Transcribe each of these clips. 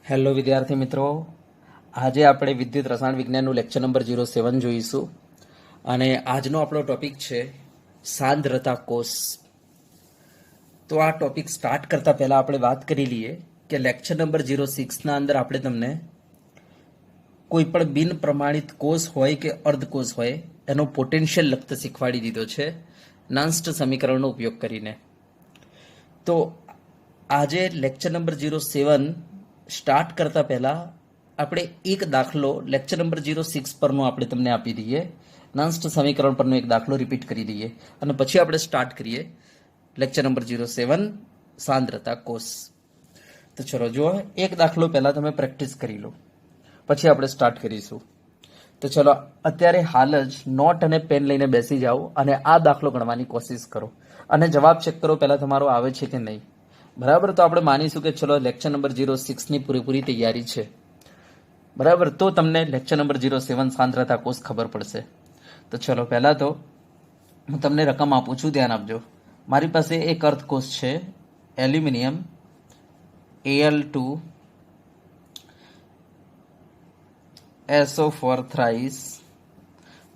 Hello વિદ્યાર્થી મિત્રો, આજે આપણે વિદ્યુત રસાયણ વિજ્ઞાનનું લેક્ચર નંબર 07 જોઈશું અને આજનો આપણો ટોપિક છે સાંદ્રતા કોષ. તો આ ટોપિક સ્ટાર્ટ કરતા પહેલા આપણે વાત કરી લઈએ કે લેક્ચર નંબર 06ના અંદર આપણે તમને કોઈ પણ બિન પ્રમાણિત કોષ હોય કે અર્ધકોષ હોય એનો પોટેન્શિયલ લખત શીખવાડી દીધો છે નાન્સ્ટ સમીકરણનો ઉપયોગ કરીને. તો આજે લેક્ચર નંબર 07 સ્ટાર્ટ કરતા પહેલા આપણે એક દાખલો લેક્ચર નંબર 06 પરનો આપણે તમને આપી દઈએ, નાન્સ્ટ સમીકરણ પરનો એક દાખલો રિપીટ કરી દઈએ અને પછી આપણે સ્ટાર્ટ કરીએ લેક્ચર નંબર 07 સાંદ્રતા કોષ. તો ચલો જુઓ, એક દાખલો પહેલા તમે પ્રેક્ટિસ કરી લો, પછી આપણે સ્ટાર્ટ કરીશું. તો ચલો અત્યારે હાલ જ નોટ અને પેન લઈને બેસી જાઓ અને આ દાખલો ગણવાની કોશિશ કરો અને જવાબ ચેક કરો પહેલા તમારો આવે છે કે નહીં. બરાબર, તો આપણે માનીશું કે ચલો લેક્ચર નંબર 06ની પૂરેપૂરી તૈયારી છે. બરાબર, તો તમને લેક્ચર નંબર 07 સાંદ્રતા કોષ ખબર પડશે. તો ચલો પહેલા તો હું તમને રકમ આપું છું, ધ્યાન આપજો. મારી પાસે એક અર્ધકોષ છે, એલ્યુમિનિયમ Al2 SO4 થ્રાઇસ,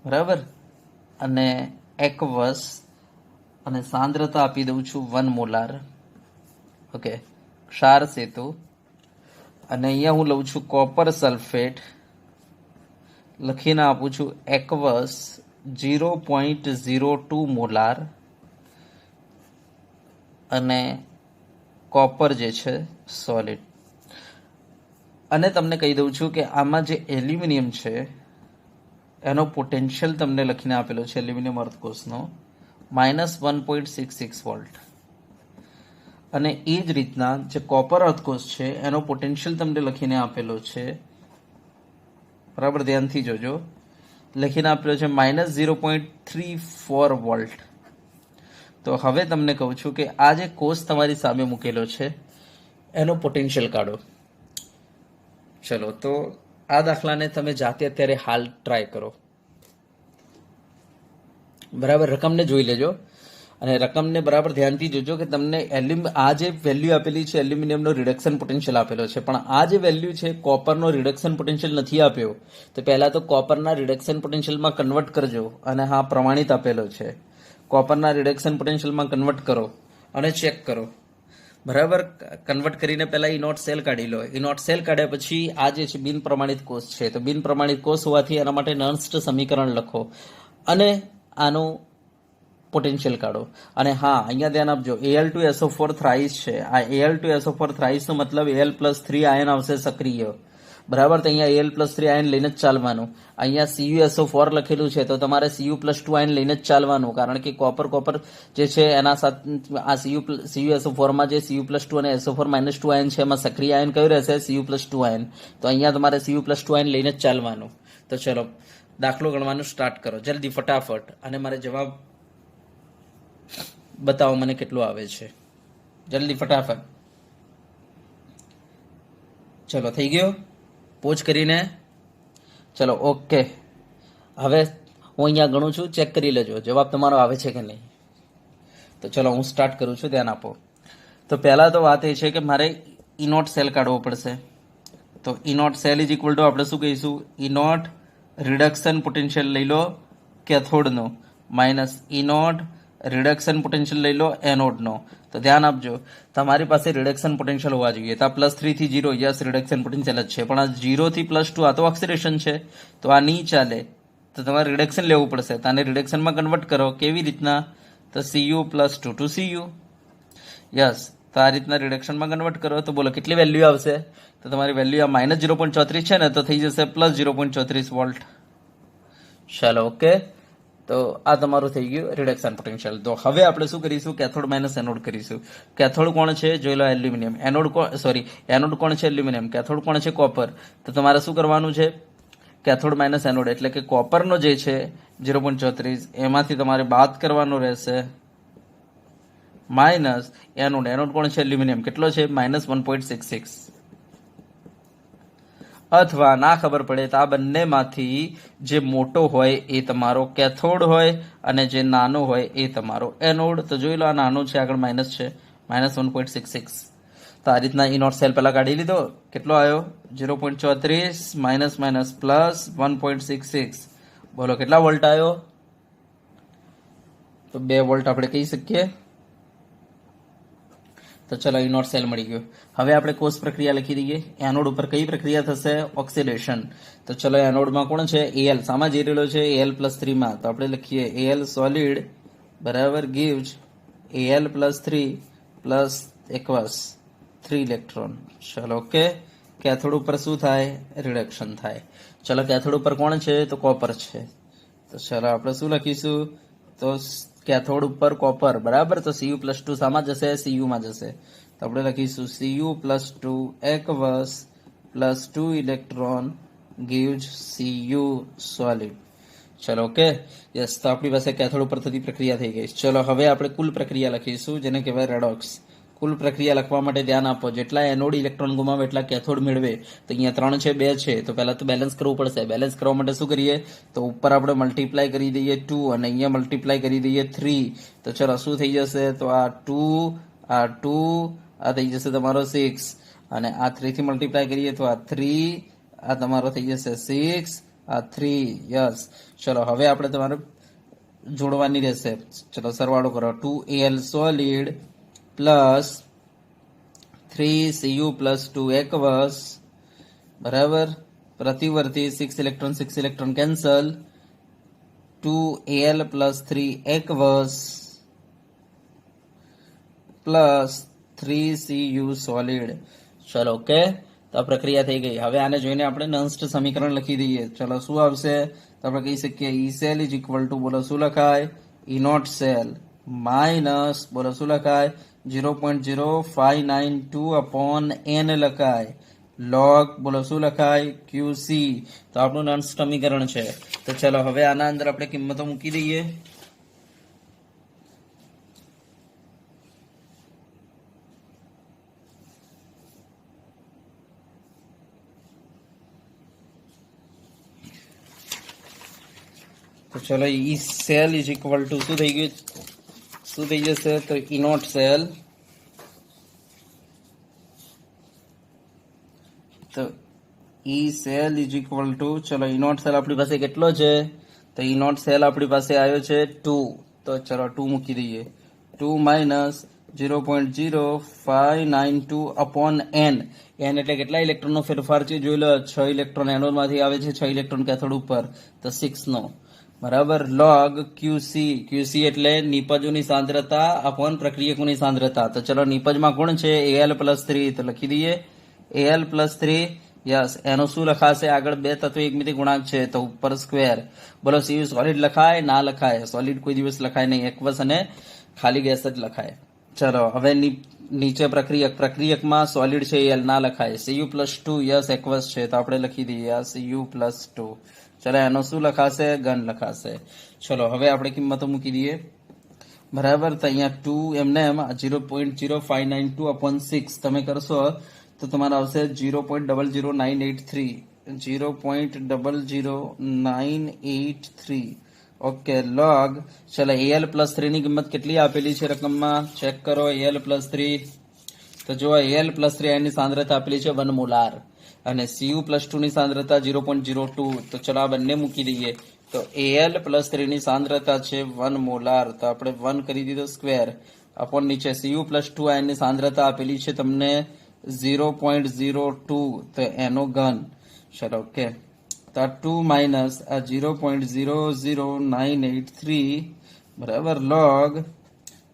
બરાબર, અને એકવસ, અને સાંદ્રતા આપી દઉં છું 1 મોલાર. ઓકે, ક્ષાર સેતુ, અને અહીંયા હું લઉં છું કોપર સલ્ફેટ, લખીને આપું છું એકવસ 0.02 મોલાર, અને કોપર જે છે સોલિડ. અને તમને કહી દઉં છું કે આમાં જે એલ્યુમિનિયમ છે એનો પોટેન્શિયલ તમને લખીને આપેલો છે એલ્યુમિનિયમ અર્ધકોષનો -1.66 વોલ્ટ. અને એ જ રીતના જે કોપર અર્ધકોષ છે એનો પોટેન્શિયલ તમને લખીને આપેલો છે, બરાબર, ધ્યાનથી જોજો, લખીને આપેલો છે -0.34 વોલ્ટ. તો હવે તમને કહું છું કે આ જે કોષ તમારી સામે મૂકેલો છે એનો પોટેન્શિયલ કાઢો. ચલો, તો આ દાખલાને તમે જાતે અત્યારે હાલ ટ્રાય કરો. બરાબર, રકમને જોઈ લેજો અને રકમને બરાબર ધ્યાનથી જોજો કે તમને આ જે વેલ્યુ આપેલી છે એલ્યુમિનિયમનો રિડક્શન પોટેન્શિયલ આપેલો છે, પણ આ જે વેલ્યુ છે કોપરનો રિડક્શન પોટેન્શિયલ નથી આપ્યો. તો પહેલા તો કોપરના રિડક્શન પોટેન્શિયલમાં કન્વર્ટ કરજો, અને હા પ્રમાણિત આપેલો છે, કોપરના રિડક્શન પોટેન્શિયલમાં કન્વર્ટ કરો અને ચેક કરો. બરાબર, કન્વર્ટ કરીને પહેલા ઇનોટ સેલ કાઢી લો. ઇનોટ સેલ કાઢ્યા પછી આ જે છે બિન પ્રમાણિત કોષ છે, તો બિન પ્રમાણિત કોષ હોવાથી એના માટે નન્સ્ટ સમીકરણ લખો અને આનું પોટેન્શિયલ કાઢો. અને હા, અહીંયા ધ્યાન આપજો, Al2SO4 થ્રાઇસ છે. આ Al2SO4 થ્રાઇસ નો મતલબ Al+3 આયન આવશે સક્રિય. બરાબર, તો અહીંયા Al+3 આયન લઈને જ ચાલવાનું. અહીંયા CuSO4 લખેલું છે તો તમારે Cu+2 આયન લઈને જ ચાલવાનું, કારણ કે કોપર જે છે એના સાથે આ CuSO4 માં જે Cu+2 અને SO4-2 આયન છે એમાં સક્રિય આયન કયું રહેશે? Cu+2 ion. તો અહીંયા તમારે Cu+2 આયન લઈને જ ચાલવાનું. તો ચલો દાખલો ગણવાનું સ્ટાર્ટ કરો જલ્દી, ફટાફટ, અને મારે જવાબ બતાવો મને કેટલું આવે છે, જલ્દી ફટાફટ. ચલો થઈ ગયો પોઝ કરીને? ચલો ઓકે, હવે હું અહીંયા ગણું છું, ચેક કરી લેજો જવાબ તમારો આવે છે કે નહીં. તો ચલો હું સ્ટાર્ટ કરું છું, ધ્યાન આપો. તો પહેલા તો વાત એ છે કે મારે ઇનોટ સેલ કાઢવો પડશે. તો ઇનોટ સેલ ઇઝ ઇક્વલ ટુ આપણે શું કહીશું? ઇનોટ રિડક્શન પોટેન્શિયલ લઈ લો કેથોડનો માઇનસ ઇનોટ રિડક્શન પોટેન્શિયલ લઈ લો એનોડનો. તો ધ્યાન આપજો, તમારી પાસે રિડક્શન પોટેન્શિયલ હોવા જોઈએ. તો આ +3 થી 0, યસ રિડક્શન પોટેન્શિયલ જ છે, પણ આ 0 થી +2 આ તો ઓક્સિડેશન છે, તો આ નહીં ચાલે. તો તમારે રિડક્શન લેવું પડશે. તો આને રિડક્શનમાં કન્વર્ટ કરો. કેવી રીતના? તો Cu+2 to Cu, યસ. તો આ રીતના રિડક્શનમાં કન્વર્ટ કરો. તો બોલો કેટલી વેલ્યુ આવશે? તો તમારી વેલ્યુ આ -0.34 છે ને, તો થઈ જશે +0.34 વોલ્ટ. ચાલો ઓકે, તો આ તમારું થઈ ગયું રિડક્શન પોટેન્શિયલ. તો હવે આપણે શું કરીશું? કેથોડ માઇનસ એનોડ કરીશું. કેથોડ કોણ છે? જોઈ લો એલ્યુમિનિયમ. એનોડ કોણ છે? એલ્યુમિનિયમ. કેથોડ કોણ છે? કોપર. તો તમારે શું કરવાનું છે? કેથોડ માઇનસ એનોડ એટલે કે કોપરનો જે છે 0.34 એમાંથી તમારે બાદ કરવાનો રહેશે માઇનસ એનોડ. એનોડ કોણ છે? એલ્યુમિનિયમ. કેટલો છે? -1.66. અથવા ના ખબર પડે તો આ બંનેમાંથી જે મોટો હોય એ તમારો કેથોડ હોય અને જે નાનો હોય એ તમારો એનોડ. તો જોઈ લો, આ નાનો છે, આગળ માઇનસ છે, -1.66. તો આ રીતના ઈ નોટ સેલ પહેલા કાઢી લીધો. કેટલો આવ્યો? 0.34 માઇનસ માઇનસ પ્લસ 1.66. બોલો કેટલા વોલ્ટ આવ્યો? તો 2 વોલ્ટ આપણે કહી શકીએ. તો ચલો ઈ નોટ સેલ મળી ગયો. હવે આપણે કોષ પ્રક્રિયા લખી દઈએ. એનોડ ઉપર કઈ પ્રક્રિયા થશે? ઓક્સિડેશન. તો ચલો એનોડમાં કોણ છે? Al. સામાં જઈ રહેલો છે? Al+3 માં. તો આપણે લખીએ Al સોલિડ બરાબર gives Al+3 પ્લસ એકવસ 3 ઇલેક્ટ્રોન. ચલો ઓકે. કેથોડ ઉપર શું થાય? રિડક્શન થાય. ચલો કેથોડ ઉપર કોણ છે? તો કોપર છે. તો ચલો આપણે શું લખીશું? તો કેથોડ ઉપર કોપર બરાબર. તો Cu+2 સામાં જશે? Cu માં જશે. તો આપણે લખીશું Cu+2 aqueous plus 2 electron gives Cu solid. ચલો ઓકે. યસ. તો આપણી પાસે કેથોડ ઉપર થતી પ્રક્રિયા થઈ ગઈ. ચલો હવે આપણે કુલ પ્રક્રિયા લખીશું, જેને કહેવાય રેડોક્સ. કુલ પ્રક્રિયા લખવા માટે ધ્યાન આપો. જેટલા એનોડ ઇલેક્ટ્રોન ગુમાવે એટલા કેથોડ મેળવે. તો અહીંયા 3 છે, 2 છે. તો પહેલા તો બેલેન્સ કરવું પડશે. બેલેન્સ કરવા માટે શું કરીએ? તો ઉપર આપણે મલ્ટીપ્લાય કરી દઈએ 2 અને અહીંયા મલ્ટીપ્લાય કરી દઈએ 3. તો ચલો શું થઈ જશે? તો આ 2 આ 2 આ થઈ જશે તમારો 6 અને આ 3 થી મલ્ટીપ્લાય કરીએ તો આ 3 આ તમારો થઈ જશે 6 આ 3. યસ. ચલો હવે આપણે તમારે જોડવાની રહેશે. ચલો સરવાળો કરો. 2Al solid plus 3Cu+2 aqueous બરાબર પ્રતિવર્તી 6 electron cancel 2Al+3 aqueous plus 3Cu solid. ચલો ઓકે. તો આ પ્રક્રિયા થઈ ગઈ. હવે આને જોઈને આપણે નંસ્ટ સમીકરણ લખી દઈએ. ચલો શું આવશે? તો આપણે કહી શકીએ ઈ સેલ ઇઝ ઇક્વલ ટુ બોલો શું લખાય? ઈ નોટ સેલ માઇનસ બોલો શું લખાય? 0.0592 અપોન n લખાય. લોગ બોલો શું લખાય? QC. તો આપણું નંસ્ટ સમીકરણ છે. તો ચલો હવે આના અંદર આપણે કિંમતો મૂકી દઈએ. તો ચલો ઈ સેલ ઇઝ ઇક્વલ ટુ શું થઈ ગયું? શું થઈ જશે? તો ઈ નોટ સેલ. તો E cell is equal to ચલો ઈ નોટ સેલ આપણી પાસે કેટલો છે? તો ઈ નોટ સેલ આપણી પાસે આવ્યો છે 2. તો ચલો 2 મૂકી દઈએ. 2 માઇનસ 0.0592 અપોન n. n એટલે કેટલા ઇલેક્ટ્રોનનો ફેરફાર છે? જોઈ લો. 6 ઇલેક્ટ્રોન એનોડ માંથી આવે છે, 6 ઇલેક્ટ્રોન કેથોડ ઉપર. તો 6 નો બરાબર લોગ QC. QC એટલે નિપજોની સાંદ્રતા અપોન પ્રક્રિયકોની સાંદ્રતા. તો ચલો નિપજમાં કોણ છે? Al+3. તો લખી દઈએ Al+3. યસ. એનો શું લખાશે? આગળ 2 તત્વ એકમિતિ ગુણાંક છે તો ઉપર સ્ક્વેર. બોલો Cu સોલિડ લખાય? ના લખાય. સોલિડ કોઈ દિવસ લખાય નહીં. એકવસ અને ખાલી ગેસ જ લખાય. ચલો હવે નીચે પ્રક્રિયકમાં સોલિડ છે Al ના લખાય. Cu+2 યસ એકવસ છે તો આપણે લખી દઈએ આ Cu+2. ચલો એનો શું લખાશે? ઘન લખાશે. ચલો હવે આપણે કિંમતો મૂકી દઈએ બરાબર. તો અહીંયા 2 એમને એમ 0.0592 અપોન 6 તમે કરશો તો તમારે આવશે 0.00983. 0.00983. ઓકે. લોગ ચલો Al+3 ની કિંમત કેટલી આપેલી છે રકમમાં? ચેક કરો. Al+3 તો જો Al+3 એની સાંદ્રતા આપેલી છે 1 મોલાર અને Cu+2 ની સાંદ્રતા 0.02. તો ચલો આ બંને મૂકી દઈએ. તો Al+3 ની સાંદ્રતા છે 1 મોલાર. તો આપણે 1 કરી દીધો સ્ક્વેર અપોન નીચે Cu+2 એની સાંદ્રતા આપેલી છે તમને 0.02. તો એનો ઘન. ચલો ઓકે. તો આ 2 માઇનસ આ 0.00983 બરાબર લોગ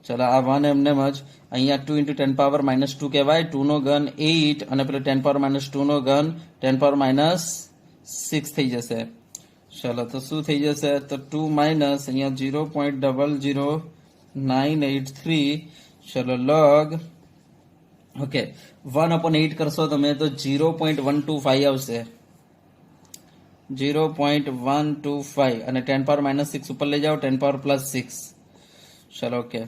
ચલો આ 1 એમને જ અહીંયા 2 × 10⁻² કહેવાય. 2 નો ઘન 8 અને પેલો 10⁻² નો ઘન 10⁻6 થઈ જશે. ચલો તો શું થઈ જશે? તો 2 માઇનસ અહીંયા 0.00983. ચલો લોગ ઓકે 1/8 કરશો તમે તો 0.125 આવશે. 0.125 અને 10⁻6 ઉપર લઈ જાઓ 10⁻+6. ચલો ઓકે.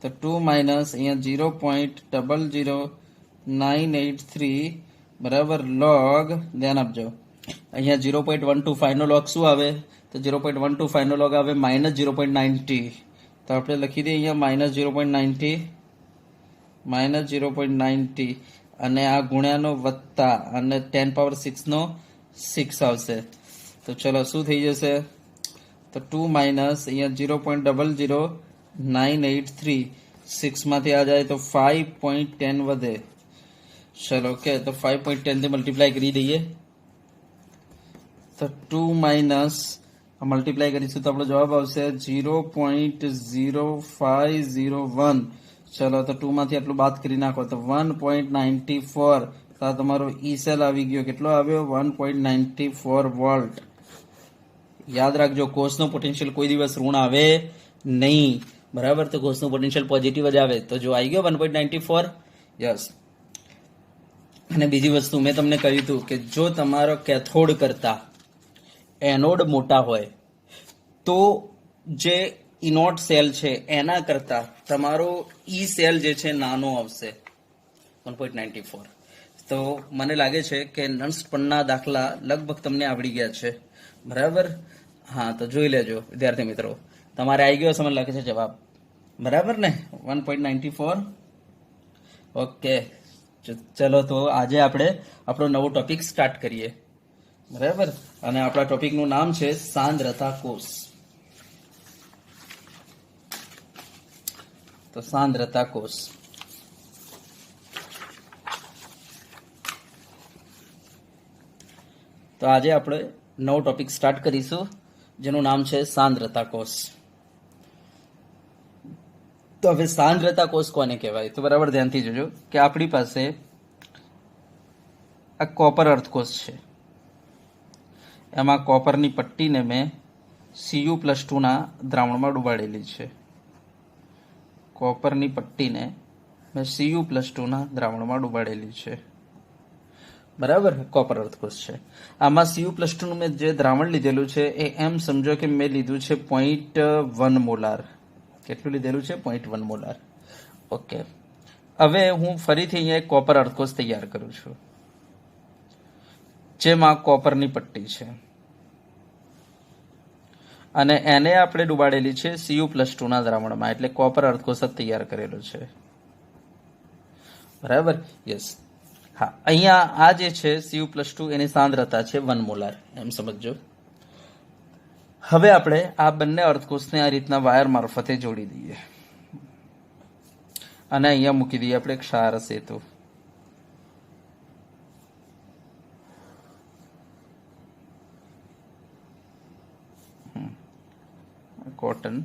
તો 2 માઇનસ અહીંયા 0.00983 બરાબર લોગ. ધ્યાન આપજો અહીંયા 0.125 નો લોગ શું આવે? તો 0.125 નો લોગ આવે -0.90. તો આપણે લખી દઈએ અહીંયા -0.90 માઇનસ 0.90 અને આ ગુણ્યાનો વત્તા અને 10⁶ નો 6 આવશે. તો ચલો શું થઈ જશે? તો 2 માઇનસ અહીંયા 0.00983 6 માંથી આ જાય તો 5.10 વધે. ચલો ઓકે, તો 5.10 થી મલ્ટીપ્લાય કરી દઈએ. તો 2 માઇનસ મલ્ટીપ્લાય કરીશું તો આપણો જવાબ આવશે 0.0501. ચલો તો 2 માંથી આટલું બાદ કરી નાખો તો 1.94. તો આ તમારો ઈ સેલ આવી ગયો. કેટલો આવ્યો? 1.94 વોલ્ટ. યાદ રાખજો, કોષનો પોટેન્શિયલ કોઈ દિવસ ઋણ આવે નહીં, બરાબર? તો કોષનું પોટેન્શિયલ પોઝિટિવ જ આવે. તો જો આવી ગયો 1.94. યસ. અને બીજી વસ્તુ મેં તમને કહ્યું હતું કે જો તમારો કેથોડ કરતા એનોડ મોટા હોય તો જે ઇનોડ સેલ છે એના કરતા તમારો ઈ સેલ જે છે નાનો આવશે 1.94. તો મને લાગે છે કે નન્સ પરના દાખલા લગભગ તમને આવડી ગયા છે, બરાબર? હા, તો જોઈ લેજો વિદ્યાર્થી મિત્રો, તમારે આવી ગયો સમજ લાગે છે જવાબ, બરાબર ને? 1.94. ઓકે, ચલો તો આજે આપણે આપણો નવો ટોપિક સ્ટાર્ટ કરીએ, બરાબર? અને આપણા ટોપિકનું નામ છે સાંદ્રતા કોષ. તો સાંદ્રતા કોષ. તો આજે આપણે નવો ટોપિક સ્ટાર્ટ કરીશું જેનું નામ છે સાંદ્રતા કોષ. તો હવે સાંદ્રતા કોષ કોને કહેવાય? તો બરાબર ધ્યાનથી જોજો કે આપણી પાસે આ કોપર અર્ધકોષ છે. એમાં કોપરની પટ્ટીને મેં Cu+2 ના દ્રાવણમાં ડુબાડેલી છે. કોપરની પટ્ટીને મેં Cu+2 ના દ્રાવણમાં ડુબાડેલી છે, બરાબર? કોપર અર્ધકોષ છે. આમાં Cu+2 નું મેં જે દ્રાવણ લીધેલું છે એ એમ સમજો કે મેં લીધું છે 0.1 મોલાર. કેટલું લીધેલું છે? 0.1 મોલાર. ઓકે, હવે હું ફરીથી અહીંયા એક કોપર અર્ધકોષ તૈયાર કરું છું જેમાં કોપરની પટ્ટી છે અને એને આપણે ડુબાડેલી છે Cu+2 ના દ્રાવણમાં, એટલે કોપર અર્ધકોષ તૈયાર કરેલો છે, બરાબર? યસ. હા, અહીંયા આ જે છે Cu+2 એની સાંદ્રતા છે 1 મોલાર, એમ સમજો. હવે આપણે આ બંને અર્ધકોષને આ રીતના વાયર મારફતે જોડી દઈએ અને અહીંયા મૂકી દઈએ આપણે ક્ષાર સેતુ. કોટન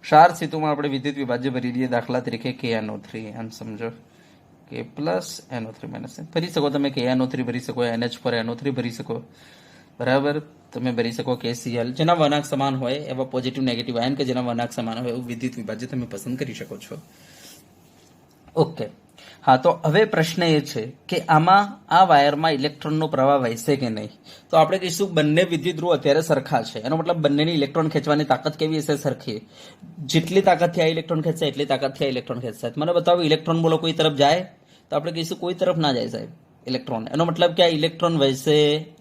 ક્ષાર સેતુમાં આપણે વિદ્યુત વિભાજ્ય ભરી દઈએ, દાખલા તરીકે KNO3, એમ સમજો. K+, NO3- ભરી શકો તમે, KNO3 ભરી શકો, NH પર NO3 ભરી શકો, બરાબર? તમે ભરી શકો KCl, જેના વળાંક સમાન હોય એવા પોઝિટિવ નેગેટિવ આયન કે જેના વળાંક સમાન હોય એવું વિદ્યુત વિભાજ્ય તમે પસંદ કરી શકો છો. ઓકે, હા, તો હવે પ્રશ્ન એ છે કે આમાં આ વાયરમાં ઇલેક્ટ્રોનનો પ્રવાહ વહેશે કે નહીં? તો આપણે કહીશું બંને વિદ્યુત ધ્રુવ અત્યારે સરખા છે, એનો મતલબ બંનેની ઇલેક્ટ્રોન ખેંચવાની તાકાત કેવી હશે? સરખી. જેટલી તાકાતથી આ ઇલેક્ટ્રોન ખેંચશે એટલી તાકાતથી આ ઇલેક્ટ્રોન ખેંચશે. મને બતાવો, ઇલેક્ટ્રોન બોલો કોઈ તરફ જાય? તો આપણે કહીશું કોઈ તરફ ના જાય સાહેબ ઇલેક્ટ્રોન. એનો મતલબ કે આ ઇલેક્ટ્રોન વહેશે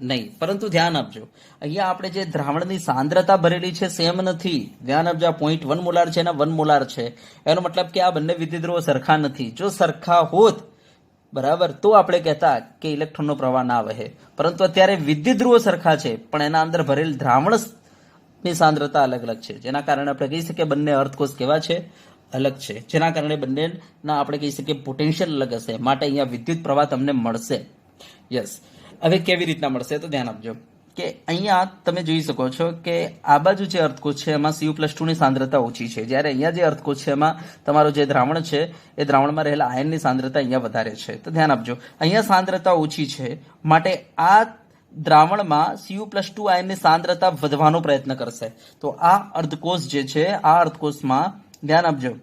નહીં. પરંતુ ધ્યાન આપજો, અહીંયા આપણે જે દ્રાવણની સાંદ્રતા ભરેલી છે સેમ નથી. ધ્યાન આપજો, આ 0.1 મોલાર છે ને 1 મોલાર છે. એનો મતલબ કે આ બંને વિદ્યુત ધ્રુવો સરખા નથી. જો સરખા હોત, બરાબર, તો આપણે કહેતા કે ઇલેક્ટ્રોનનો પ્રવાહ ના વહે. પરંતુ અત્યારે વિદ્યુત ધ્રુવો સરખા છે પણ એના અંદર ભરેલ દ્રાવણની સાંદ્રતા અલગ અલગ છે, જેના કારણે આપણે કહી શકીએ બંને અર્ધકોષ કેવા છે? અલગ છે. જેના કારણે બંનેના આપણે કહી શકીએ પોટેન્શિયલ અલગ હશે, માટે અહીંયા વિદ્યુત પ્રવાહ તમને મળશે. યસ. હવે કેવી રીતના મળશે? તો ધ્યાન આપજો કે અહીંયા તમે જોઈ શકો છો કે આ બાજુ જે અર્ધકોષ છે એમાં Cu+2 ની સાંદ્રતા ઓછી છે, જ્યારે અહીંયા જે અર્ધકોષ છે એમાં તમારો જે દ્રાવણ છે એ દ્રાવણમાં રહેલા આયનની સાંદ્રતા અહીંયા વધારે છે. તો ધ્યાન આપજો, અહીંયા સાંદ્રતા ઓછી છે માટે આ દ્રાવણમાં Cu+2 આયનની સાંદ્રતા વધવાનો પ્રયત્ન કરશે. તો આ અર્ધકોષ જે છે, આ અર્ધકોષમાં ધ્યાન આપજો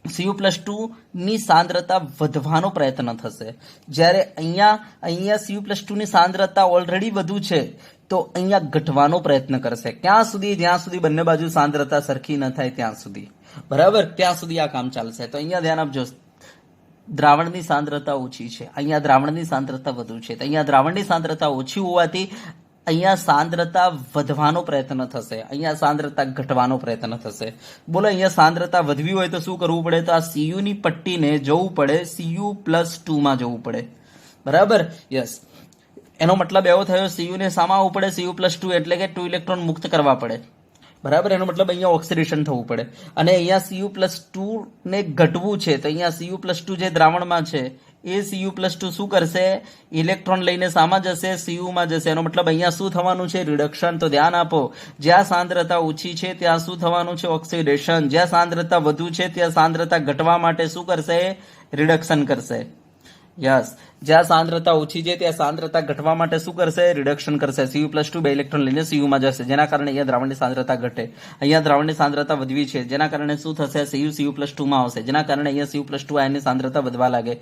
Cu+2 ની સાંદ્રતા વધવાનો પ્રયત્ન થશે, જ્યારે અહીંયા Cu+2 ની સાંદ્રતા ઓલરેડી વધુ છે તો અહીંયા ઘટવાનો પ્રયત્ન કરશે. ક્યાં સુધી? જ્યાં સુધી બંને બાજુ સાંદ્રતા સરખી ન થાય ત્યાં સુધી, બરાબર? ત્યાં સુધી આ કામ ચાલશે. તો અહીંયા ધ્યાન આપજો, દ્રાવણની સાંદ્રતા ઓછી છે, અહીંયા દ્રાવણની સાંદ્રતા વધુ છે. તો અહીંયા દ્રાવણની સાંદ્રતા ઓછી હોવાથી અહીંયા સાંદ્રતા વધવાનો પ્રયત્ન થશે, અહીંયા સાંદ્રતા ઘટવાનો પ્રયત્ન થશે. બોલો અહીંયા સાંદ્રતા વધવી હોય તો શું કરવું પડે? તો આ સીયુ ની પટ્ટીને જવું પડે Cu+2 માં જવું પડે. બરાબર? યસ. એનો મતલબ એવો થયો Cu ને સામા આવવું પડે, Cu+2 એટલે કે 2 ઇલેક્ટ્રોન મુક્ત કરવા પડે. બરાબર? એનો મતલબ અહીંયા ઓક્સિડેશન થવું પડે અને અહીંયા Cu+2 ને ઘટવું છે તો અહીંયા Cu+2 જે દ્રાવણમાં છે એ Cu+2 શું કરશે? ઇલેક્ટ્રોન લઈને સામા જશે, Cu માં જશે. એનો મતલબ અહીંયા શું થવાનું છે? રિડક્શન. તો ધ્યાન આપો, જ્યાં સાંદ્રતા ઓછી છે ત્યાં શું થવાનું છે? ઓક્સિડેશન. જ્યાં સાંદ્રતા વધુ છે ત્યાં સાંદ્રતા ઘટવા માટે શું કરશે? રિડક્શન કરશે. યસ. જ્યાં સાંદ્રતા ઓછી છે ત્યાં સાંદ્રતા ઘટવા માટે શું કરશે? રિડક્શન કરશે. Cu+2 બે ઇલેક્ટ્રોન લઈને Cu માં જશે, જેના કારણે અહીંયા દ્રાવણની સાંદ્રતા ઘટે. અહીંયા દ્રાવણની સાંદ્રતા વધવી છે, જેના કારણે શું થશે? Cu+2 માં આવશે, જેના કારણે અહીંયા Cu+2 આયનની સાંદ્રતા વધવા લાગે.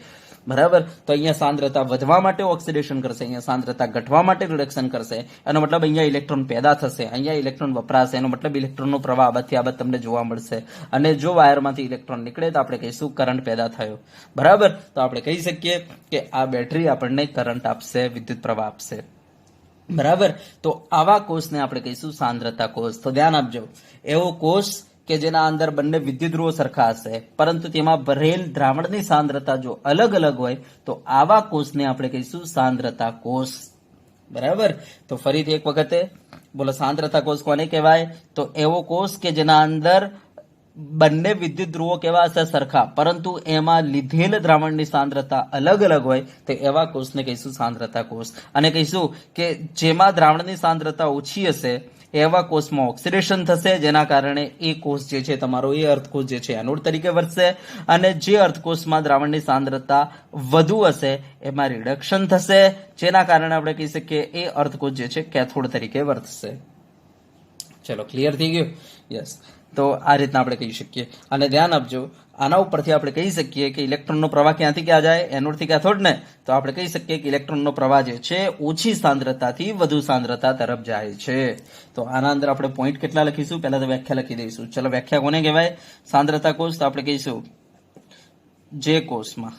બરાબર? તો અહીંયા સાંદ્રતા વધવા માટે ઓક્સિડેશન કરશે, અહીંયા સાંદ્રતા ઘટવા માટે રિડક્શન કરશે. એનો મતલબ અહીંયા ઇલેક્ટ્રોન પેદા થશે, અહીંયા ઇલેક્ટ્રોન વપરાશે. એનો મતલબ ઇલેક્ટ્રોનનો પ્રવાહ આબાદથી આબાદ તમને જોવા મળશે અને જો વાયરમાંથી ઇલેક્ટ્રોન નીકળે તો આપણે કહીશું કરંટ પેદા થયો. બરાબર? તો આપણે કહી શકીએ કે આ બેટરી આપણને કરંટ આપશે, વિદ્યુત પ્રવાહ આપશે. બરાબર? તો આવા કોષને આપણે કહીશું સાંદ્રતા કોષ. તો ધ્યાન આપજો, એવો કોષ કે જેના અંદર બંને વિદ્યુત ધ્રુવો સરખા હશે પરંતુ તેમાં ભરેલ દ્રાવણની સાંદ્રતા જો અલગ અલગ હોય તો આવા કોષને આપણે કહીશું સાંદ્રતા કોષ. બરાબર? તો ફરીથી એક વખતે બોલો, સાંદ્રતા કોષ કોને કહેવાય? તો એવો કોષ કે જેના અંદર બંને વિદ્યુત ધ્રુવો કેવા હશે? સરખા, પરંતુ એમાં લીધેલ દ્રાવણની સાંદ્રતા અલગ અલગ હોય તો એવા કોષને કહીશું સાંદ્રતા કોષ. અને કહીશું કે જેમાં દ્રાવણની સાંદ્રતા ઓછી હશે એવા કોષમાં ઓક્સિડેશન થશે, જેના કારણે એ કોષ જે છે તમારો એ અર્ધકોષ જે છે એનોડ તરીકે વર્તશે અને જે અર્ધકોષમાં દ્રાવણની સાંદ્રતા વધુ હશે એમાં રિડક્શન થશે, જેના કારણે આપણે કહી શકીએ એ અર્ધકોષ જે છે કેથોડ તરીકે વર્તશે. ચલો, ક્લિયર થઈ ગયું? યસ. તો આ રીતના આપણે કહી શકીએ. અને ધ્યાન આપજો, આના ઉપરથી આપણે કહી શકીએ કે ઇલેક્ટ્રોનનો પ્રવાહ ક્યાંથી ક્યાં જાય? એનોડથી કેથોડ ને. તો આપણે કહી શકીએ કે ઇલેક્ટ્રોનનો પ્રવાહ જે છે ઓછી સાંદ્રતાથી વધુ સાંદ્રતા તરફ જાય છે. તો આના અંદર આપણે પોઈન્ટ કેટલા લખીશું? પહેલા તો વ્યાખ્યા લખી દઈશું. ચલો, વ્યાખ્યા કોને કહેવાય? સાંદ્રતા કોષ. તો આપણે કહીશું જે કોષમાં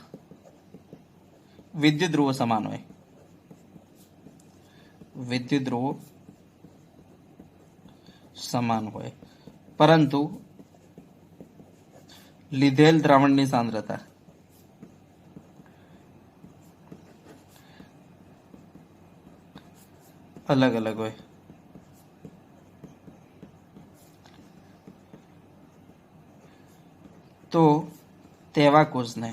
વિદ્યુત ધ્રુવો સમાન હોય, વિદ્યુત ધ્રુવો સમાન હોય પરંતુ લીધેલ દ્રાવણની સાંદ્રતા અલગ અલગ હોય. તો તેવા કોષને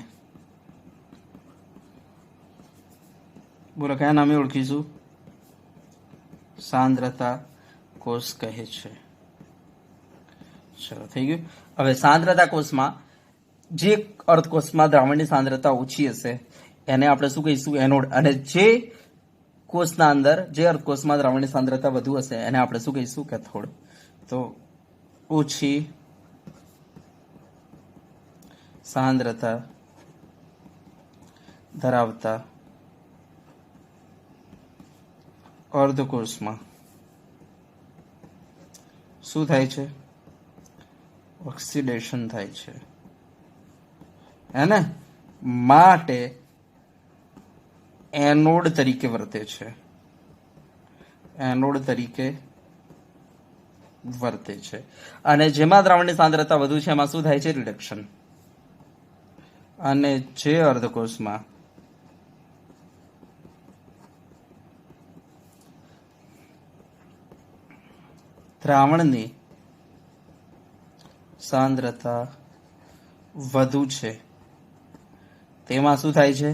બોલો કયા નામે ઓળખીશું? સાંદ્રતા કોષ કહે છે. ચલો, થઈ ગયું. હવે સાંદ્રતા કોષમાં જે અર્ધકોષમાં દ્રાવણની સાંદ્રતા ઓછી હશે એને આપણે શું કહીશું? એનોડ. અને જે કોષના અંદર જે અર્ધકોષમાં દ્રાવણની સાંદ્રતા વધુ હશે એને આપણે શું કહીશું? કેથોડ. તો ઓછી સાંદ્રતા ધરાવતા અર્ધકોષમાં શું થાય છે? ઓક્સિડેશન થાય છે, હે ને? માટે એનોડ તરીકે વર્તે છે, એનોડ તરીકે વર્તે છે. અને જેમાં દ્રાવણની સાંદ્રતા વધુ છે એમાં શું થાય છે? રિડક્શન. અને જે અર્ધકોષમાં દ્રાવણની સાંદ્રતા વધુ છે તેમાં શું થાય છે?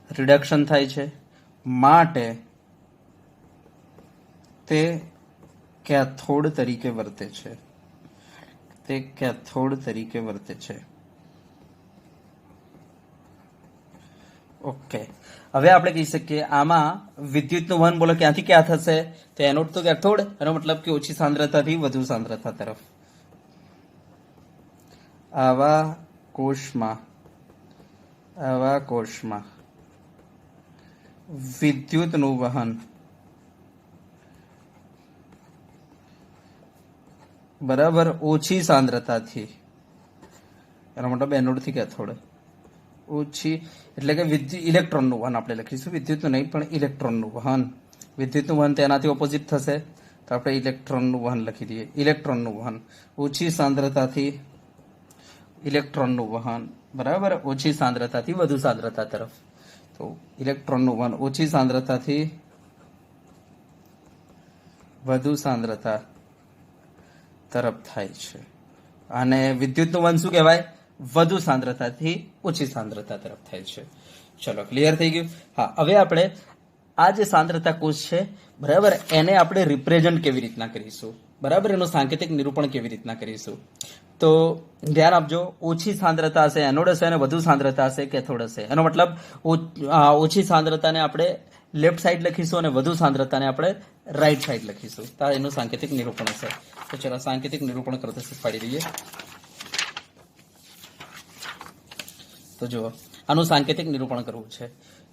રિડક્શન થાય છે. માટે તે કેથોડ તરીકે વર્તે છે, તે કેથોડ તરીકે વર્તે છે. ઓકે. હવે આપણે કહી શકીએ આમાં વિદ્યુતનું વહન બોલો ક્યાંથી ક્યાં થશે? તો એનોડ તો કેથોડ, એનો મતલબ કે ઓછી સાંદ્રતાથી વધુ સાંદ્રતા તરફ. આવા કોષમાં વિદ્યુતનું વહન બરાબર ઓછી સાંદ્રતાથી, એનો મતલબ એનોડથી કેથોડ, ઓછી એટલે કે ઇલેક્ટ્રોનનું વહન આપણે લખીશું, વિદ્યુતનું નહીં પણ ઇલેક્ટ્રોનનું વહન વિદ્યુતનું વહન તેનાથી ઓપોઝિટ થશે, તો આપણે ઇલેક્ટ્રોનનું વહન લખી દઈએ. ઇલેક્ટ્રોનનું વહન ઓછી સાંદ્રતાથી ઇલેક્ટ્રોનનું વહન, બરાબર, ઓછી સાંદ્રતાથી વધુ સાંદ્રતા તરફ. તો ઇલેક્ટ્રોનનું વહન ઓછી સાંદ્રતાથી વધુ સાંદ્રતા તરફ થાય છે. અને વિદ્યુતનું વહન શું કહેવાય? વધુ સાંદ્રતાથી ઓછી સાંદ્રતા તરફ થાય છે. ચલો, ક્લિયર થઈ ગયું? હા, હવે આપણે આ જે સાંદ્રતા કોષ છે, બરાબર, એને આપણે રિપ્રેઝન્ટ કેવી રીતના કરીશું, બરાબર, એનું સાંકેતિક નિરૂપણ કેવી રીતના કરીશું? તો ધ્યાન આપજો, ઓછી સાંદ્રતા હશે એનોડ હશે અને વધુ સાંદ્રતા હશે કેથોડ હશે. એનો મતલબ ઓછી સાંદ્રતાને આપણે લેફ્ટ સાઈડ લખીશું અને વધુ સાંદ્રતાને આપણે રાઈટ સાઈડ લખીશું. તો એનું સાંકેતિક નિરૂપણ હશે. તો ચલો સાંકેતિક નિરૂપણ કરતા શીખવાડી દઈએ. તો જુઓ, આનું સાંકેતિક નિરૂપણ કરવું છે.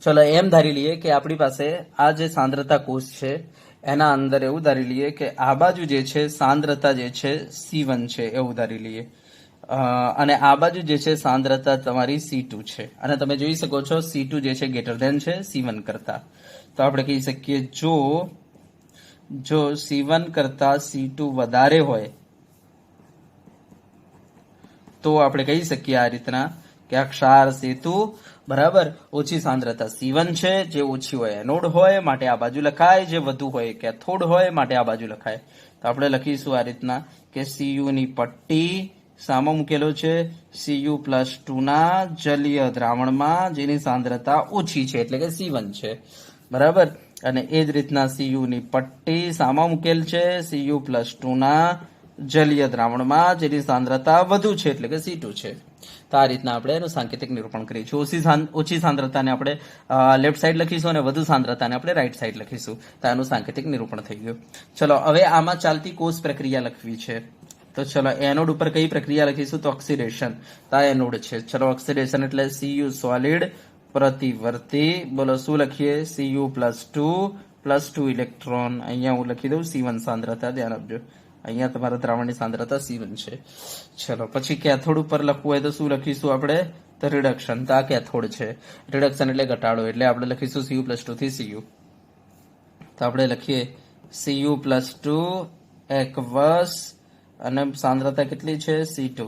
ચલો એમ ધારી લઈએ કે આપણી પાસે આ જે સાંદ્રતા કોષ છે એના અંદર એવું ધારી લઈએ કે આ બાજુ જે છે સાંદ્રતા જે છે C1 છે એવું ધારી લઈએ, અને આ બાજુ જે છે સાંદ્રતા તમારી C2 છે. અને તમે જોઈ શકો છો C2 જે છે ગ્રેટર ધેન છે C1 કરતા. તો આપણે કહી શકીએ જો C1 કરતા C2 વધારે હોય તો આપણે કહી શકીએ આ રીતના કે આ ક્ષાર સેતુ, બરાબર, ઓછી સાંદ્રતા C1 છે, જે ઓછી હોય એનોડ હોય માટે આ બાજુ લખાય, જે વધુ હોય કેથોડ હોય માટે આ બાજુ લખાય. તો આપણે લખીશું આ રીતના કે Cu ની પટ્ટી સામો મૂકેલો છે Cu+2 ના જલીય દ્રાવણમાં જેની સાંદ્રતા ઓછી છે એટલે કે C1 છે, બરાબર. અને એ જ રીતના Cu ની પટ્ટી સામા મૂકેલ છે Cu+2 ના જલીય દ્રાવણમાં જેની સાંદ્રતા વધુ છે એટલે કે C2 છે. તો આ રીતના આપણે એનું સાંકેતિક નિરૂપણ કરીશું. ઓછી સાંદ્રતાને આપણે લેફ્ટ સાઈડ લખીશું અને વધુ સાંદ્રતાને આપણે રાઈટ સાઈડ લખીશું. તો આનું સાંકેતિક નિરૂપણ થઈ ગયું. ચલો હવે આમાં ચાલતી કોષ પ્રક્રિયા લખવી છે. તો ચલો એનોડ ઉપર કઈ પ્રક્રિયા લખીશું? તો ઓક્સિડેશન. તો આ એનોડ છે. ચલો ઓક્સિડેશન એટલે Cu સોલિડ પ્રતિવર્તી. બોલો શું લખીએ? Cu+2 electron. અહીંયા હું લખી દઉં C1 સાંદ્રતા, ધ્યાન આપજો. અહીંયા તમારા દ્રાવણની સાંદ્રતા C1 છે. ચલો પછી કેથોડ ઉપર લખવું હોય તો શું લખીશું આપણે? તો રિડક્શન. તો આ કેથોડ છે. રિડક્શન એટલે ઘટાડો, એટલે આપણે લખીશું Cu+2 થી Cu. તો આપણે લખીએ Cu+2 એકવસ અને સાંદ્રતા કેટલી છે? C2.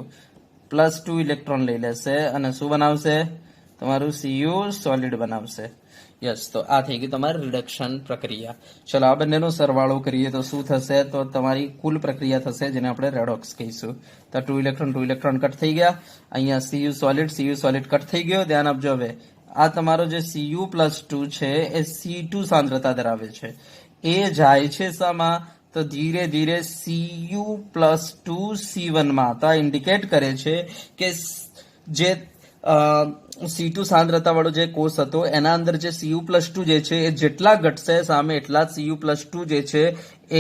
+2 ઇલેક્ટ્રોન લઈ લેશે અને શું બનાવશે? તમારું Cu સોલિડ બનાવશે. યસ, તો આ થઈ ગઈ તમારી રિડક્શન પ્રક્રિયા. ચલો આ બંનેનો સરવાળો કરીએ તો શું થશે? તો તમારી કુલ પ્રક્રિયા થશે જેને આપણે રેડોક્સ કહીશું. તો 2 ઇલેક્ટ્રોન કટ થઈ ગયા. અહીંયા Cu સોલિડ કટ થઈ ગયો. ધ્યાન આપજો. હવે આ તમારો જે Cu+2 છે એ C2 સાંદ્રતા ધરાવે છે. એ જાય છે શામાં? તો ધીરે ધીરે Cu+2 C1 માં. તો આ ઇન્ડિકેટ કરે છે કે જે C2 સાંદ્રતા વાળો જે કોષ હતો એના અંદર જે Cu+2 જે છે એ જેટલા ઘટશે સામે એટલા Cu+2 જે છે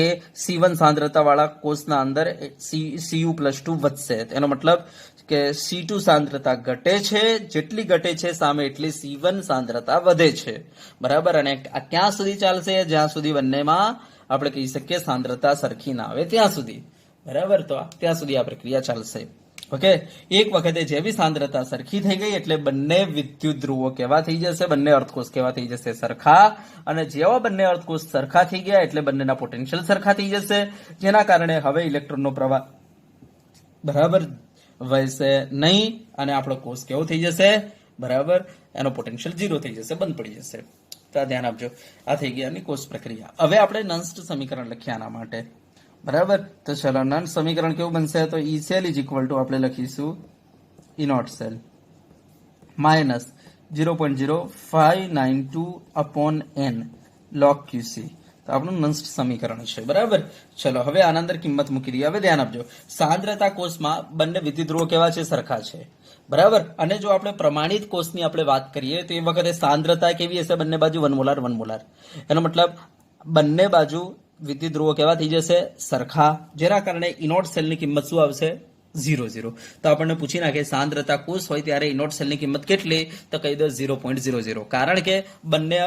એ C1 સાંદ્રતા વાળા કોષના અંદર Cu+2 વધશે. એનો મતલબ કે C2 સાંદ્રતા ઘટે છે, જેટલી ઘટે છે સામે એટલી C1 સાંદ્રતા વધે છે, બરાબર. અને આ ક્યાં સુધી ચાલશે? જ્યાં સુધી બંનેમાં આપણે કહી શકીએ સાંદ્રતા સરખી ના આવે ત્યાં સુધી, બરાબર. તો ત્યાં સુધી આ પ્રક્રિયા ચાલશે. ઓકે, એક વખતે જેવી સાંદ્રતા સરખી થઈ ગઈ એટલે બંને વિદ્યુત ધ્રુવો કેવા થઈ જશે? બંને અર્ધકોષ કેવા થઈ જશે? સરખા. અને જેવા બંને અર્ધકોષ સરખા થઈ ગયા એટલે બંનેના પોટેન્શિયલ સરખા થઈ જશે, જેના કારણે હવે ઇલેક્ટ્રોનનો પ્રવાહ બરાબર વહેશે નહીં અને આપણો કોષ કેવો થઈ જશે? બરાબર, એનો પોટેન્શિયલ 0 થઈ જશે, બંધ પડી જશે. તો ધ્યાન આપજો. આ થઈ ગઈ આની કોષ પ્રક્રિયા. હવે આપણે નન્સ્ટ સમીકરણ લખ્યા આના માટે, બરાબર. તો ચલો નન્સ્ટ સમીકરણ કેવું બનશે? તો E cell આપણે લખીશું E0 cell minus 0.0592/n log QC. તો આપણું નન્સ્ટ સમીકરણ છે, બરાબર. ચલો હવે આના અંદર કિંમત મૂકી દઈએ. હવે ધ્યાન આપજો, સાંદ્રતા કોષમાં બંને વિદ્યુત ધ્રુવો કેવા છે? સરખા છે, બરાબર. અને જો આપણે પ્રમાણિત કોષની આપણે વાત કરીએ તો એ વખતે સાંદ્રતા કેવી હશે? બંને બાજુ 1 મોલાર. એનો મતલબ બંને બાજુ વિદ્યુત ધ્રુવો કેવા થઈ જશે? સરખા, જેના કારણે E0 સેલની કિંમત શું આવશે? 0. તો આપણને પૂછી નાખે સાંદ્રતા કોષ હોય ત્યારે E0 સેલની કિંમત કેટલી? તો કહી દો 0.00. કારણ કે બંને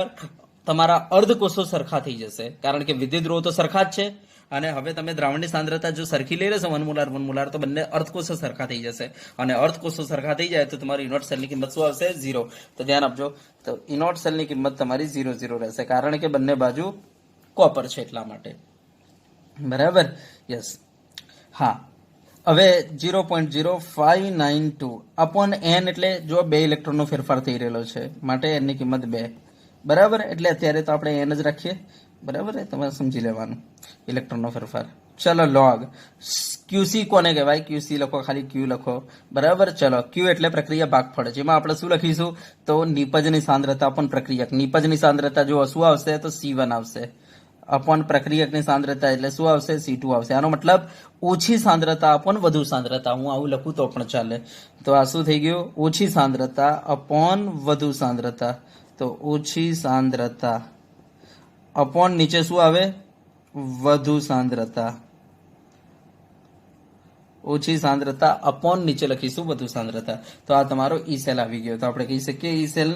તમારા અર્ધકોષો સરખા થઈ જશે, કારણ કે વિદ્યુત ધ્રુવો તો સરખા જ છે. અને હવે તમે દ્રાવણની સાંદ્રતા જો સરખી લઈ લેશો 1 મોલાર તો બંને અર્ધકોષો સરખા થઈ જશે. અને અર્ધકોષો સરખા થઈ જાય તો તમારી E0 સેલની કિંમત શું આવશે? 0. તો ધ્યાન આપજો, તો E0 સેલની કિંમત તમારી 0 રહેશે, કારણ કે બંને બાજુ કોપર છે એટલા માટે, બરાબર. યસ, હા. હવે 0.0592 અપોન n એટલે જો 2 ઇલેક્ટ્રોનનો ફેરફાર થઈ રહેલો છે માટે n ની કિંમત 2, બરાબર. એટલે અત્યારે તો આપણે n જ રાખીએ, બરાબર. તમારે સમજી લેવાનું ઇલેક્ટ્રોનનો ફેરફાર. ચલો લોગ ક્યુસી કોને કહેવાય? ક્યુસી લખો, ખાલી ક્યુ લખો, બરાબર. ચલો ક્યુ એટલે પ્રક્રિયા ભાગફળ, જેમાં આપણે શું લખીશું તો નિપજની સાંદ્રતા અપોન પ્રક્રિયક. નિપજની સાંદ્રતા જો શું આવશે તો C1 આવશે, અપોન પ્રક્રિયકની સાંદ્રતા એટલે શું આવશે? C2 આવશે. આનો મતલબ ઓછી સાંદ્રતા અપોન વધુ સાંદ્રતા. હું આવું લખું તો પણ ચાલે. તો આ શું થઈ ગયું? ઓછી સાંદ્રતા અપોન વધુ સાંદ્રતા. તો ઓછી સાંદ્રતા અપોન નીચે શું આવે? વધુ સાંદ્રતા. ઓછી સાંદ્રતા અપોન નીચે લખીશું વધુ સાંદ્રતા. તો આ તમારો ઈ સેલ આવી ગયો. તો આપણે કહી શકીએ ઈ સેલ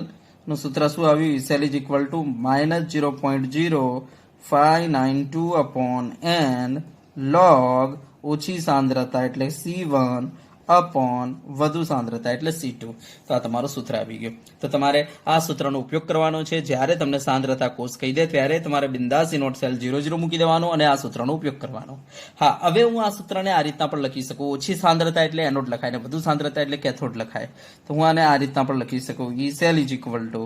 નું સૂત્ર શું આવ્યું? E cell is equal to -0.0592 upon n log ઓછી સાંદ્રતા એટલે C1 અપોન વધુ સાંદ્રતા એટલે C2. તો આ તમારું સૂત્ર આવી ગયું. તો તમારે આ સૂત્રનો ઉપયોગ કરવાનો છે. જ્યારે તમને સાંદ્રતા કોષ કહી દે ત્યારે તમારે બિંદાસ ઇનોટ સેલ 0 મૂકી દેવાનો અને આ સૂત્રનો ઉપયોગ કરવાનો. હા, હવે હું આ સૂત્રને આ રીતના પણ લખી શકું. ઓછી સાંદ્રતા એટલે એનોડ લખાય ને વધુ સાંદ્રતા એટલે કેથોડ લખાય. તો હું આને આ રીતના પણ લખી શકું. E cell is equal to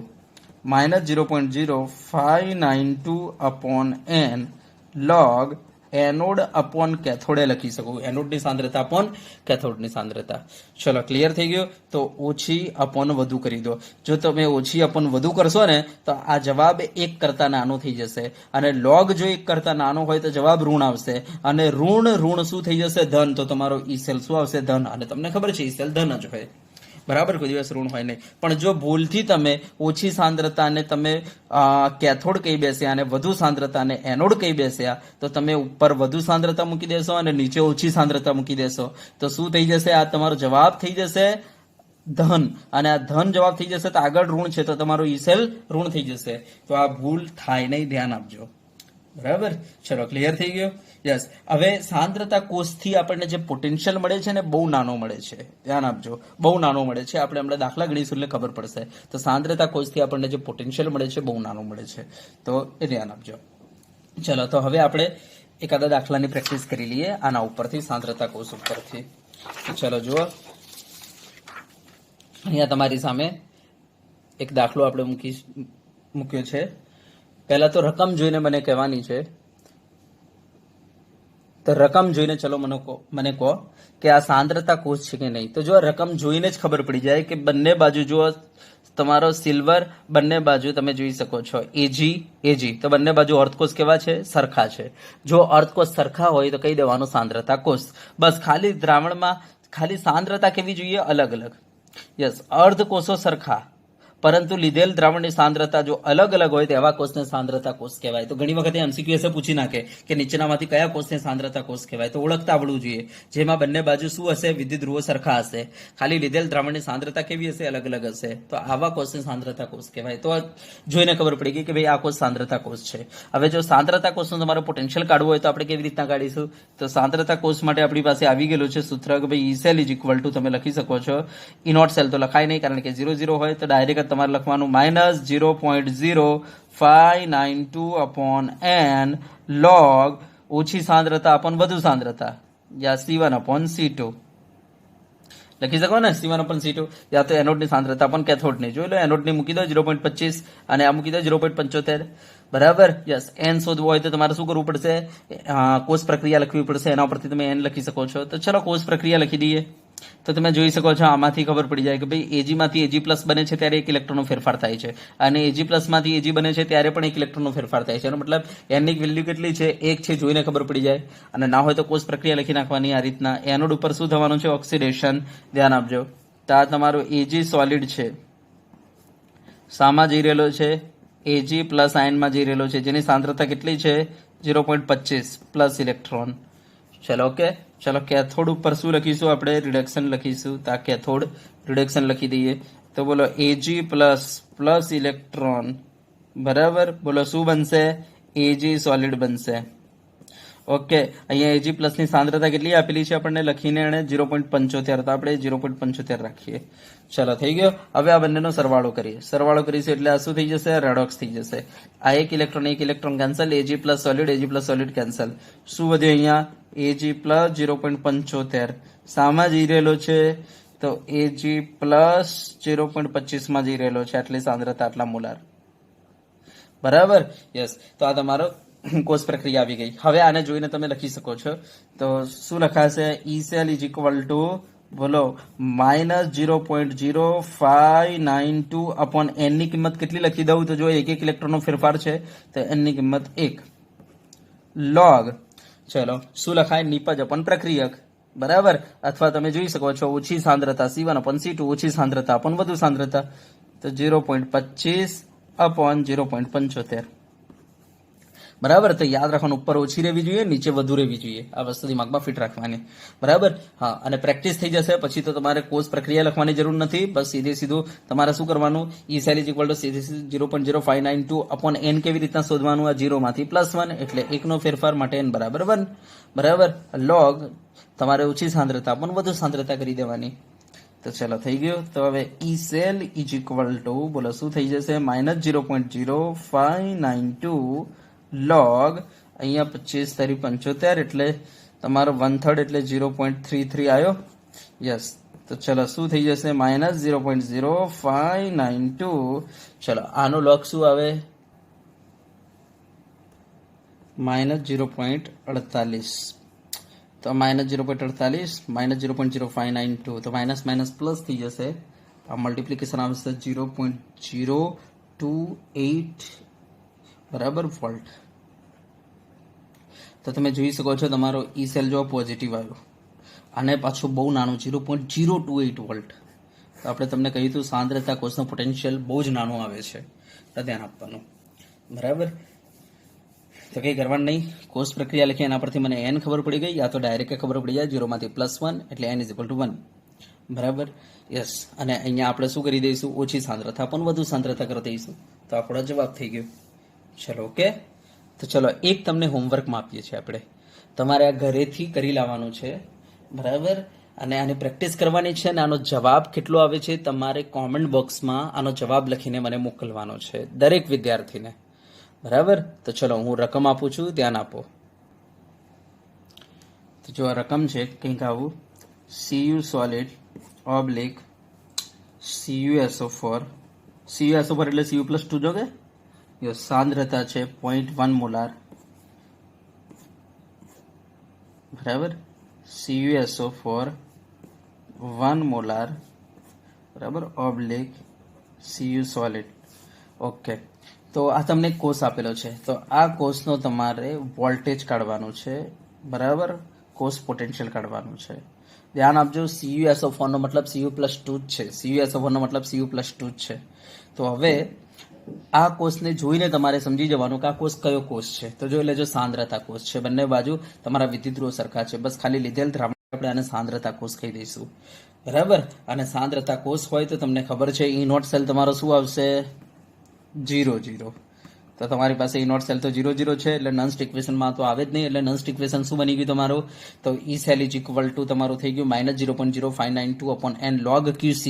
-0.0592 upon n log anode upon કેથોડે લખી શકું. એનોડની સાંદ્રતા અપોન કેથોડની સાંદ્રતા. ચલો ક્લિયર થઈ ગયું. તો ઓછી અપોન વધુ કરી દો. જો તમે ઓછી અપોન વધુ કરશો ને તો આ જવાબ 1 કરતા નાનો થઈ જશે, અને લોગ જો 1 કરતા નાનો હોય તો જવાબ ઋણ આવશે, અને ઋણ શું થઈ જશે? ધન. તો તમારો ઈ સેલ શું આવશે? ધન. અને તમને ખબર છે ઈ સેલ ધન જ હોય, બરાબર. કોઈ દિવસ ઋણ હોય નહીં. પણ જો ભૂલથી તમે ઓછી સાંદ્રતાને તમે કેથોડ કહી બેસ્યા અને વધુ સાંદ્રતાને એનોડ કહી બેસ્યા તો તમે ઉપર વધુ સાંદ્રતા મૂકી દેશો અને નીચે ઓછી સાંદ્રતા મૂકી દેશો તો શું થઈ જશે? આ તમારો જવાબ થઈ જશે ધન, અને આ ધન જવાબ થઈ જશે તો આગળ ઋણ છે તો તમારો ઈ સેલ ઋણ થઈ જશે. તો આ ભૂલ થાય નહીં, ધ્યાન આપજો, બરાબર. ચલો ક્લિયર થઈ ગયો. યસ. હવે સાંદ્રતા કોષથી આપણને જે પોટેન્શિયલ મળે છે ને બહુ નાનો મળે છે, ધ્યાન આપજો, બહુ નાનો મળે છે. આપણે હમણાં દાખલા ગણીશું એટલે ખબર પડશે. તો સાંદ્રતા કોષથી આપણને જે પોટેન્શિયલ મળે છે બહુ નાનો મળે છે, તો એ ધ્યાન આપજો. ચલો તો હવે આપણે એકાદા દાખલાની પ્રેક્ટિસ કરી લઈએ આના ઉપરથી, સાંદ્રતા કોષ ઉપરથી. ચલો જુઓ, અહીંયા તમારી સામે એક દાખલો આપણે મૂક્યો છે. પહેલા તો રકમ જોઈને મને કહેવાની છે. તો રકમ જોઈને ચલો મને કહો કે આ સાંદ્રતા કોષ છે કે નહીં. તો જો રકમ જોઈને જ ખબર પડી જાય કે બંને બાજુ જો તમારો સિલ્વર, બંને બાજુ તમે જોઈ શકો છો એજી, તો બંને બાજુ અર્ધકોષ કેવા છે? સરખા છે. જો અર્ધકોષ સરખા હોય તો કહી દેવાનું સાંદ્રતા કોષ. બસ ખાલી દ્રાવણમાં ખાલી સાંદ્રતા કેવી જોઈએ? અલગ અલગ. યસ, અર્ધકોષો સરખા પરંતુ લીધેલ દ્રાવણની સાંદ્રતા જો અલગ અલગ હોય તો એવા કોષને સાંદ્રતા કોષ કહેવાય. તો ઘણી વખત એમસીક્યુ પૂછી નાખે કે નીચેનામાંથી કયા કોષને સાંદ્રતા કોષ કહેવાય. તો ઓળખતા આવડવું જોઈએ. જેમાં બંને બાજુ શું હશે? વિદ્યુત ધ્રુવો સરખા હશે, ખાલી લીધેલ દ્રાવણની સાંદ્રતા કેવી હશે? અલગ અલગ હશે. તો આવા કોષને સાંદ્રતા કોષ કહેવાય. તો જોઈને ખબર પડી ગઈ કે ભાઈ આ કોષ સાંદ્રતા કોષ છે. હવે જો સાંદ્રતા કોષનું તમારે પોટેન્શિયલ કાઢવું હોય તો આપણે કેવી રીતના કાઢીશું? તો સાંદ્રતા કોષ માટે આપણી પાસે આવી ગયેલું છે સૂત્ર કે ભાઈ ઈ સેલ ઇઝ ઇક્વલ ટુ, તમે લખી શકો છો ઇનોટ સેલ તો લખાય નહીં કારણ કે 0 હોય, તો ડાયરેક્ટ તમારે લખવાનું -0.0592 અપોન n log ઓછી સાંદ્રતા અપોન વધુ સાંદ્રતા, યા C1 અપોન C2 લખી શકો ને. C1 અપોન C2, યા તો એનોડની સાંદ્રતા અપોન કેથોડની. જોઈ લો, એનોડની મૂકી દો 0.25 અને આ મૂકી દો 0.75, બરાબર. યસ. n શોધવું હોય તો તમારે શું કરવું પડશે? કોષ પ્રક્રિયા લખવી પડશે. એના પરથી તમે n લખી શકો છો. તો ચલો કોષ પ્રક્રિયા લખી દઈએ. તો તમે જોઈ શકો છો આમાંથી ખબર પડી જાય કે ભાઈ એજીમાંથી એજી પ્લસ બને છે ત્યારે 1 ઇલેક્ટ્રોનનો ફેરફાર થાય છે, અને એજી પ્લસમાંથી એજી બને છે ત્યારે પણ 1 ઇલેક્ટ્રોનનો ફેરફાર થાય છે. એનો મતલબ n ની વેલ્યુ કેટલી છે? 1 છે. જોઈને ખબર પડી જાય. અને ના હોય તો કોષ પ્રક્રિયા લખી નાખવાની આ રીતના. એનોડ ઉપર શું થવાનું છે? ઓક્સિડેશન. ધ્યાન આપજો. તો આ તમારો એજી સોલિડ છે, શામાં જઈ રહેલો છે? એજી પ્લસ આયનમાં જઈ રહેલો છે, જેની સાંદ્રતા કેટલી છે? 0.25 પ્લસ ઇલેક્ટ્રોન. ચલો ઓકે. ચલો કેથોડ ઉપર શું લખીશું આપણે? રિડક્શન લખીશું. તો આ કેથોડ રિડક્શન લખી દઈએ. તો બોલો એજી પ્લસ ઇલેક્ટ્રોન, બરાબર. બોલો શું બનશે? એજી સોલિડ બનશે. ઓકે, અહીંયા એજી પ્લસ ની સાંદ્રતા કેટલી આપેલી છે આપણને લખીને એને 0.75, તો આપણે 0.75 રાખીએ. ચલો થઈ ગયો. હવે આ બંનેનો સરવાળો કરીએ. સરવાળો કરીશું એટલે આ શું થઈ જશે? રેડોક્સ થઈ જશે. આ એક ઇલેક્ટ્રોન કેન્સલ, એજી પ્લસ સોલિડ કેન્સલ. શું વધ્યું અહીંયા? એજી પ્લસ 0.75 સામાં જઈ રહેલો છે? તો એજી પ્લસ 0.25 માં જઈ રહેલો છે. આટલી સાંદ્રતા, આટલા મોલાર. બરાબર? યસ. તો આ તમારો કોષ પ્રક્રિયા આવી ગઈ. હવે આને જોઈને તમે લખી શકો છો. તો શું લખાશે? ઈ સેલ ઇઝ ઇક્વલ ટુ બોલો -0.0592 અપોન એન ની કિંમત કેટલી લખી દઉં? તો જો એક ઇલેક્ટ્રોનનો ફેરફાર છે તો એન ની કિંમત 1 લોગ. ચલો શું લખાય? નિપજ અપોન પ્રક્રિયક. બરાબર? અથવા તમે જોઈ શકો છો ઓછી સાંદ્રતા C1 અપોન C2, ઓછી સાંદ્રતા અપોન વધુ સાંદ્રતા, તો 0.25 અપોન 0.75. બરાબર? તો યાદ રાખવાનું, ઉપર ઓછી રહેવી જોઈએ, નીચે વધુ રહેવી જોઈએ. આ વસ્તુ દિમાગમાં ફિટ રાખવાની. બરાબર? હા, અને પ્રેક્ટિસ થઈ જશે પછી તો તમારે કોષ પ્રક્રિયા લખવાની જરૂર નથી. બસ સીધું તમારે શું કરવાનું? E cell is equal to 0.0592 upon N કેવી રીતના શોધવાનું? આ 0 માંથી +1 એટલે 1 નો ફેરફાર માટે n બરાબર 1. બરાબર? લોગ તમારે ઓછી સાંદ્રતા પણ વધુ સાંદ્રતા કરી દેવાની. તો ચલો થઈ ગયું. તો હવે ઈ સેલ ઇઝ ઇક્વલ ટુ બોલો શું થઈ જશે? -0.0592 લોગ અહીંયા 25 તારી 75 એટલે તમારો 1/3 એટલે 0.33 આવ્યો. યસ. તો ચલો શું થઈ જશે? -0.0592. ચલો આનો લોગ શું આવે? -0.48. તો -0.48 -0.0592, તો માઇનસ પ્લસ થઈ જશે. આ મલ્ટીપ્લિકેશન આવશે 0.028 બરાબર વોલ્ટ. તો તમે જોઈ શકો છો તમારો ઈ સેલ જો પોઝિટિવ આવ્યો, અને પાછું બહુ નાનું 0.028 વોલ્ટ. તો આપણે તમને કહ્યું હતું સાંદ્રતા કોષનો પોટેન્શિયલ બહુ જ નાનો આવે છે, તો ધ્યાન આપવાનું. બરાબર? તો કંઈ કરવાનું નહીં. કોષ પ્રક્રિયા લખી એના પરથી મને n ખબર પડી ગઈ, યા તો ડાયરેક્ટ ખબર પડી જાય 0 માંથી +1 એટલે n ઇઝ ઇક્વલ ટુ 1. બરાબર? યસ. અને અહીંયા આપણે શું કરી દઈશું? ઓછી સાંદ્રતા પણ વધુ સાંદ્રતા કરી દઈશું. તો આપણો જવાબ થઈ ગયો. ચલો ઓકે. તો ચલો એક તમને હોમવર્કમાં આપીએ છીએ આપણે, તમારે આ ઘરેથી કરી લાવવાનું છે. બરાબર? અને આની પ્રેક્ટિસ કરવાની છે. અને આનો જવાબ કેટલો આવે છે તમારે કોમેન્ટ બોક્સમાં આનો જવાબ લખીને મને મોકલવાનો છે, દરેક વિદ્યાર્થીને. બરાબર? તો ચલો હું રકમ આપું છું, ધ્યાન આપો. તો જો આ રકમ છે કંઈક આવું: Cu solid oblique CuSO4. CuSO4 એટલે Cu+2 જો કે સાંદ્રતા છે 0.1 મોલાર. બરાબર? CuSO4 1 molar. બરાબર? Oblique Cu solid. ઓકે. તો આ તમને કોષ આપેલો છે, તો આ કોષનો તમારે વોલ્ટેજ કાઢવાનું છે. બરાબર? કોષ પોટેન્શિયલ કાઢવાનું છે. ધ્યાન આપજો, CuSO4 નો મતલબ Cu+2 જ છે. CuSO4 નો મતલબ Cu+2 જ છે. તો હવે આ કોષને જોઈને તમારે સમજી જવાનું કે આ કોષ કયો કોષ છે. તો જોઈ લેજો, સાંદ્રતા કોષ છે. બંને બાજુ તમારા વિદ્યુત સરખા છે. બસ ખાલી લીધેલ આપણે આને સાંદ્રતા કોષ કહી દઈશું. બરાબર? અને સાંદ્રતા કોષ હોય તો તમને ખબર છે ઈ નોટ સેલ તમારો શું આવશે? 0 તો તમારી પાસે ઈ નોટ સેલ તો 0 છે, એટલે નન્સ્ટ ઇક્વેશનમાં તો આવે જ નહીં. એટલે નન્સ્ટ ઇક્વેશન શું બની ગયું તમારું? તો E cell is equal two તમારું થઈ ગયું -0.0592 અપોન n log QC.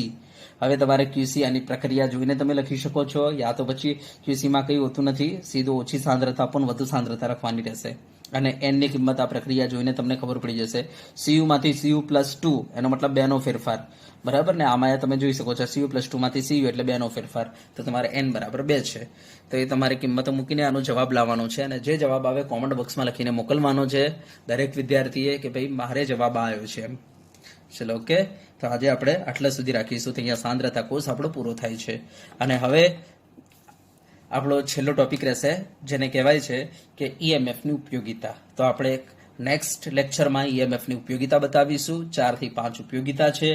હવે તમારે QC આની પ્રક્રિયા જોઈને તમે લખી શકો છો, યા તો પછી QC માં કંઈ હોતું નથી, સીધું ઓછી સાંદ્રતા પણ વધુ સાંદ્રતા રાખવાની રહેશે. અને n ની કિંમત આ પ્રક્રિયા જોઈને તમને ખબર પડી જશે. Cu માંથી Cu+2 એનો મતલબ 2 નો ફેરફાર. બરાબર ને? આમાં તમે જોઈ શકો છો Cu+2 માંથી Cu એટલે 2 નો ફેરફાર. તો તમારે n બરાબર 2 છે. તો એ તમારે કિંમતો મૂકીને આનો જવાબ લાવવાનો છે, અને જે જવાબ આવે કોમેન્ટ બોક્સમાં લખીને મોકલવાનો છે દરેક વિદ્યાર્થીએ કે ભાઈ મારે જવાબ આવ્યો છે એમ. ચલો ઓકે. તો આજે આપણે આટલા સુધી રાખીશું. તો અહીંયા સાંદ્રતા કોષ આપણો પૂરો થાય છે. અને હવે આપણો છેલ્લો ટોપિક રહેશે જેને કહેવાય છે કે EMFની ઉપયોગિતા. તો આપણે નેક્સ્ટ લેક્ચરમાં EMFની ઉપયોગિતા બતાવીશું. 4 થી 5 ઉપયોગિતા છે.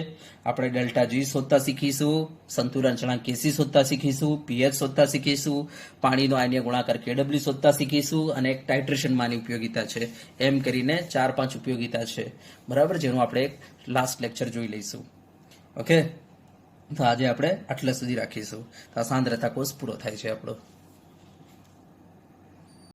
આપણે ડેલ્ટા G શોધતા શીખીશું, સંતુલન અચળાંક Kc શોધતા શીખીશું, pH શોધતા શીખીશું, પાણીનો આયનીય ગુણાકાર Kw શોધતા શીખીશું, અને એક ટાઇટ્રેશનમાંની ઉપયોગિતા છે. એમ કરીને 4-5 ઉપયોગિતા છે. બરાબર? જેનું આપણે એક લાસ્ટ લેક્ચર જોઈ લઈશું. ઓકે. તો આજે આપણે આટલા સુધી રાખીશું. તો આ સાંદ્રતા કોષ પૂરો થાય છે આપણો.